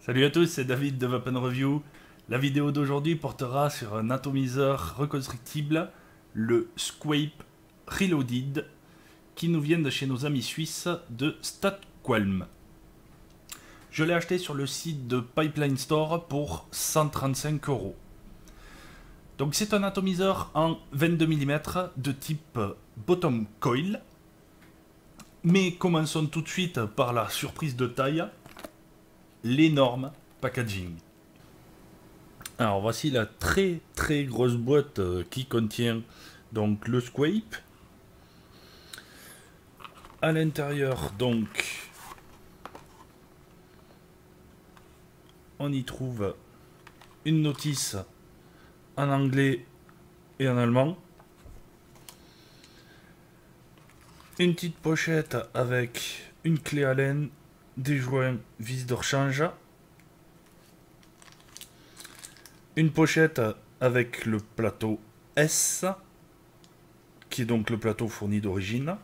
Salut à tous, c'est David de Weapon Review. La vidéo d'aujourd'hui portera sur un atomiseur reconstructible, le Squape Reloaded, qui nous vient de chez nos amis suisses de Statqualm. Je l'ai acheté sur le site de Pipeline Store pour 135 €. Donc c'est un atomiseur en 22 mm de type bottom coil. Mais commençons tout de suite par la surprise de taille, l'énorme packaging. Alors voici la très grosse boîte qui contient donc le Squape. À l'intérieur donc on y trouve une notice en anglais et en allemand, une petite pochette avec une clé Allen, des joints vis de rechange, une pochette avec le plateau S, qui est donc le plateau fourni d'origine,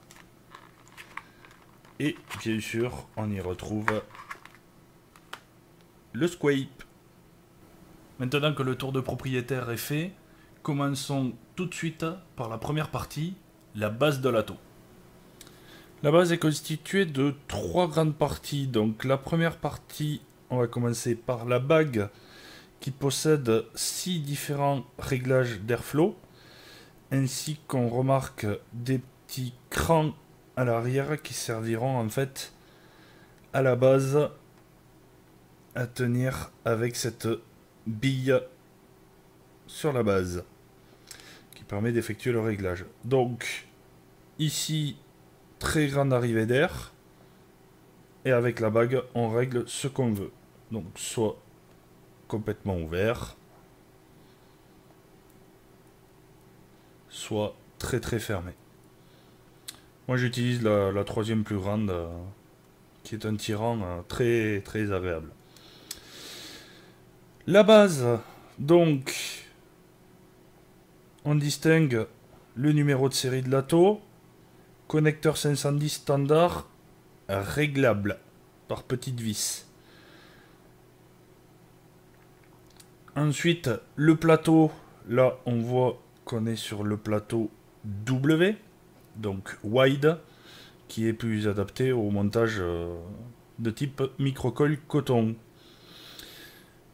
et bien sûr on y retrouve le Squape. Maintenant que le tour de propriétaire est fait, commençons tout de suite par la première partie, la base de l'atto. La base est constituée de 3 grandes parties. Donc la première partie, on va commencer par la bague qui possède 6 différents réglages d'airflow, ainsi qu'on remarque des petits crans à l'arrière qui serviront en fait à la base à tenir avec cette bille sur la base qui permet d'effectuer le réglage. Donc ici, très grande arrivée d'air, et avec la bague on règle ce qu'on veut, donc soit complètement ouvert, soit très fermé. Moi j'utilise la troisième plus grande, qui est un tirant très agréable. La base, donc on distingue le numéro de série de l'atto, connecteur 510 standard réglable par petite vis. Ensuite, le plateau, là on voit qu'on est sur le plateau W, donc wide, qui est plus adapté au montage de type microcoil coton.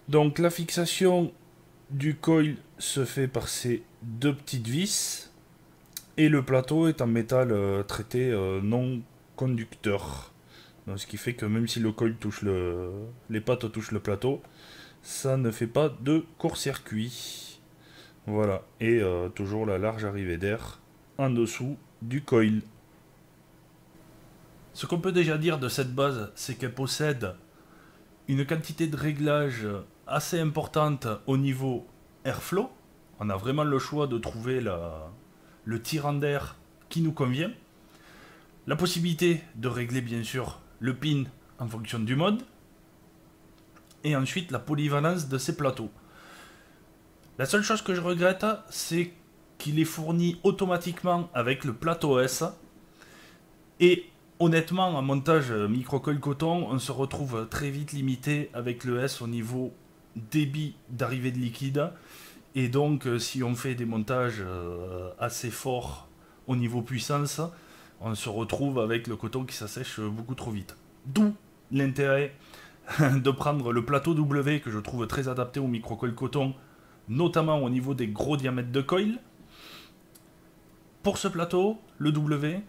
Donc la fixation du coil se fait par ces deux petites vis, et le plateau est en métal traité non conducteur. Donc, ce qui fait que même si le coil touche les pattes touchent le plateau, ça ne fait pas de court-circuit. Voilà, et toujours la large arrivée d'air en dessous du coil. Ce qu'on peut déjà dire de cette base, c'est qu'elle possède une quantité de réglage assez importante au niveau airflow. On a vraiment le choix de trouver le tirant d'air qui nous convient. La possibilité de régler bien sûr le pin en fonction du mode. Et ensuite la polyvalence de ces plateaux. La seule chose que je regrette, c'est qu'il est fourni automatiquement avec le plateau S. Et honnêtement, en montage microcoil coton, on se retrouve très vite limité avec le S au niveau débit d'arrivée de liquide. Et donc, si on fait des montages assez forts au niveau puissance, on se retrouve avec le coton qui s'assèche beaucoup trop vite. D'où l'intérêt de prendre le plateau W, que je trouve très adapté au microcoil coton, notamment au niveau des gros diamètres de coil. Pour ce plateau, le W,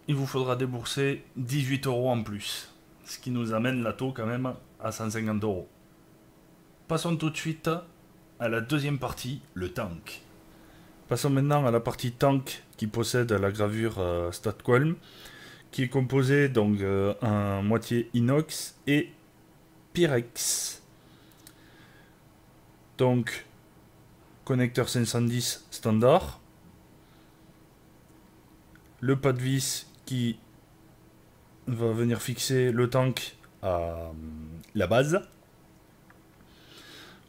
il vous faudra débourser 18 € en plus, ce qui nous amène l'atto quand même à 150 €. Passons tout de suite à la deuxième partie, le tank. Passons maintenant à la partie tank qui possède la gravure Statqualm, qui est composée donc en moitié inox et Pyrex. Donc connecteur 510 standard, le pas de vis qui va venir fixer le tank à la base.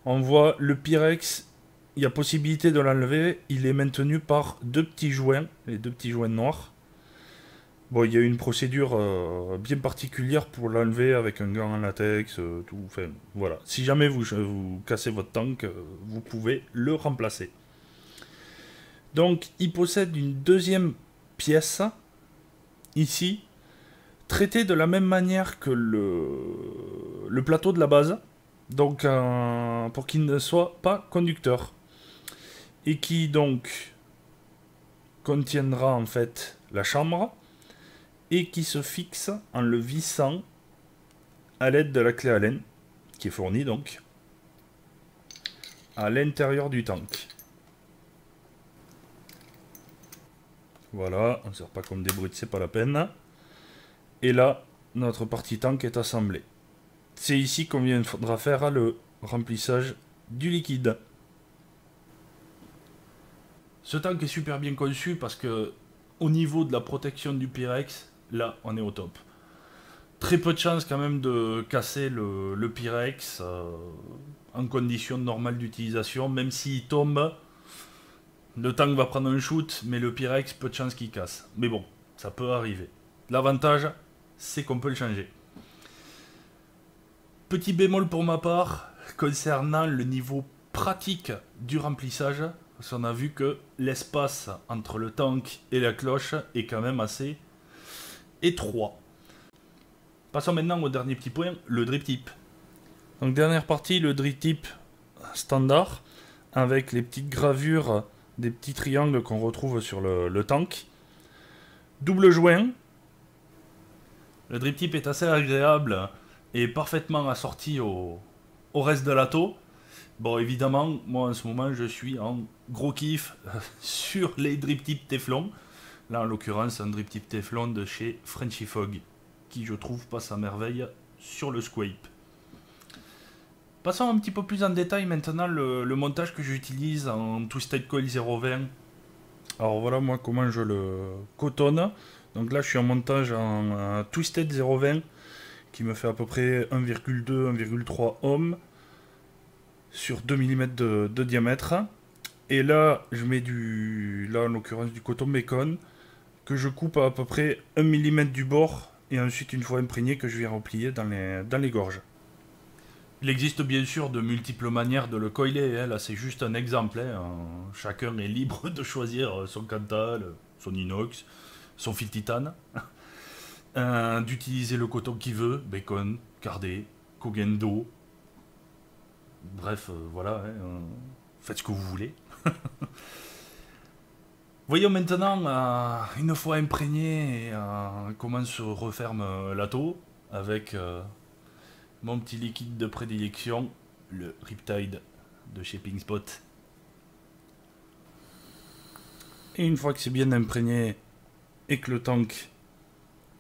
On voit le Pyrex, il y a possibilité de l'enlever, il est maintenu par deux petits joints, les deux petits joints noirs. Bon, il y a une procédure bien particulière pour l'enlever avec un gant en latex, tout. Enfin, voilà. Si jamais vous cassez votre tank, vous pouvez le remplacer. Donc, il possède une deuxième pièce, ici, traitée de la même manière que le plateau de la base. Donc, pour qu'il ne soit pas conducteur. Et qui, donc, contiendra en fait la chambre et qui se fixe en le vissant à l'aide de la clé Allen qui est fournie donc à l'intérieur du tank. Voilà, on ne sert pas comme des brutes, c'est pas la peine. Et là, notre partie tank est assemblée. C'est ici qu'on viendra faire le remplissage du liquide. Ce tank est super bien conçu parce que au niveau de la protection du Pyrex, là on est au top. Très peu de chances quand même de casser le Pyrex en conditions normales d'utilisation, même s'il tombe, le tank va prendre un shoot, mais le Pyrex, peu de chances qu'il casse. Mais bon, ça peut arriver. L'avantage, c'est qu'on peut le changer. Petit bémol pour ma part, concernant le niveau pratique du remplissage, parce qu'on a vu que l'espace entre le tank et la cloche est quand même assez étroit. Passons maintenant au dernier petit point, le drip tip. Donc dernière partie, le drip tip standard, avec les petites gravures des petits triangles qu'on retrouve sur le tank. Double joint. Le drip tip est assez agréable et parfaitement assorti au reste de l'atto. Bon, évidemment, moi en ce moment, je suis en gros kiff sur les drip tip Teflon. Là, en l'occurrence, un drip tip Teflon de chez Frenchy Fog, qui je trouve passe à merveille sur le Squape. Passons un petit peu plus en détail maintenant le montage que j'utilise en Twisted Coil 0.20. Alors voilà moi comment je le cotonne. Donc là je suis en montage en Twisted 0.20 qui me fait à peu près 1,2-1,3 ohms sur 2 mm de diamètre. Et là je mets là en l'occurrence du coton bacon que je coupe à peu près 1 mm du bord et ensuite une fois imprégné que je viens replier dans les gorges. Il existe bien sûr de multiples manières de le coiler, hein. Là c'est juste un exemple, hein. Chacun est libre de choisir son Cantal, son inox, son fil titane, d'utiliser le coton qu'il veut, bacon, cardé, Kogendo, bref voilà, hein, faites ce que vous voulez. Voyons maintenant, une fois imprégné, comment se referme l'atto avec mon petit liquide de prédilection, le Riptide de chez Pinkspot. Et une fois que c'est bien imprégné et que le tank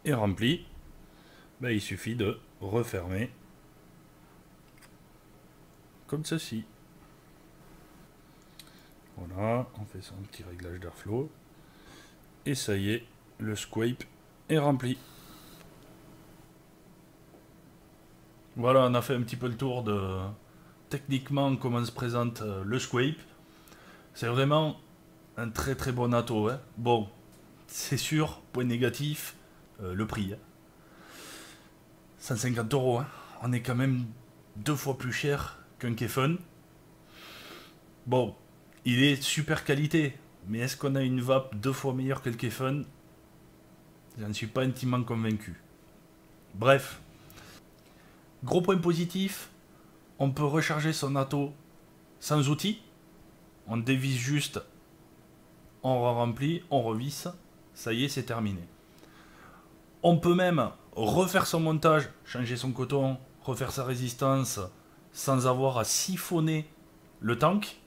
est rempli, ben il suffit de refermer comme ceci. Voilà, on fait son petit réglage d'airflow. Et ça y est, le Squape est rempli. Voilà, on a fait un petit peu le tour de techniquement comment se présente le Squape. C'est vraiment un très très bon atto, hein. Bon, c'est sûr, point négatif, le prix. Hein. 150 €, hein. On est quand même 2 fois plus cher qu'un Kefun. Bon, il est super qualité, mais est-ce qu'on a une vape 2 fois meilleure que le Kefun? J'en suis pas intimement convaincu. Bref, gros point positif, on peut recharger son atto sans outil. On dévisse juste, on remplit, on revisse, ça y est, c'est terminé. On peut même refaire son montage, changer son coton, refaire sa résistance, sans avoir à siphonner le tank.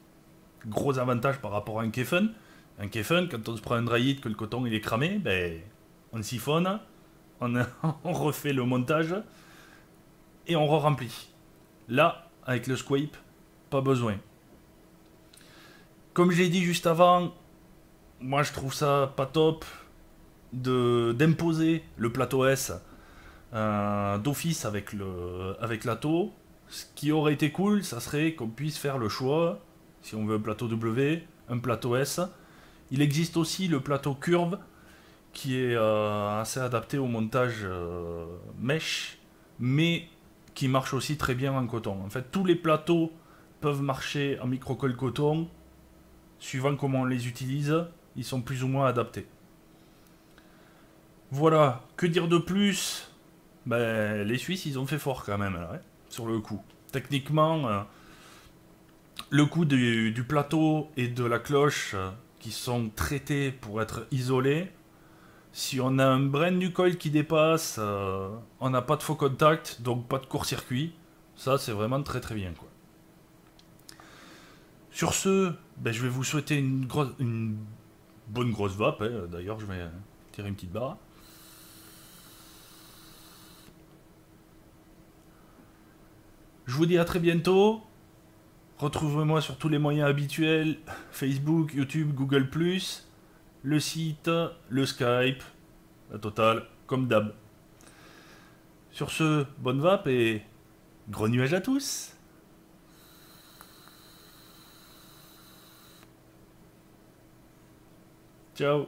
Gros avantage par rapport à un Kefun. Un Kefun, quand on se prend un dry hit, que le coton il est cramé, ben, on siphonne, on refait le montage et on re-remplit. Là, avec le Squape, pas besoin. Comme j'ai dit juste avant, moi je trouve ça pas top d'imposer le plateau S d'office avec l'atto. Ce qui aurait été cool, ça serait qu'on puisse faire le choix, si on veut un plateau W, un plateau S. Il existe aussi le plateau curve qui est assez adapté au montage mèche, mais qui marche aussi très bien en coton. En fait, tous les plateaux peuvent marcher en microcolle coton, suivant comment on les utilise, ils sont plus ou moins adaptés. Voilà, que dire de plus? Ben, les Suisses, ils ont fait fort quand même, là, hein, sur le coup. Techniquement, le coup du plateau et de la cloche qui sont traités pour être isolés, si on a un brin du coil qui dépasse, on n'a pas de faux contact, donc pas de court-circuit. Ça, c'est vraiment très très bien, quoi. Sur ce, ben, je vais vous souhaiter une bonne grosse vape. Hein. D'ailleurs, je vais tirer une petite barre. Je vous dis à très bientôt. Retrouvez-moi sur tous les moyens habituels. Facebook, YouTube, Google+, le site, le Skype, la totale, comme d'hab. Sur ce, bonne vape et gros nuages à tous. Ciao.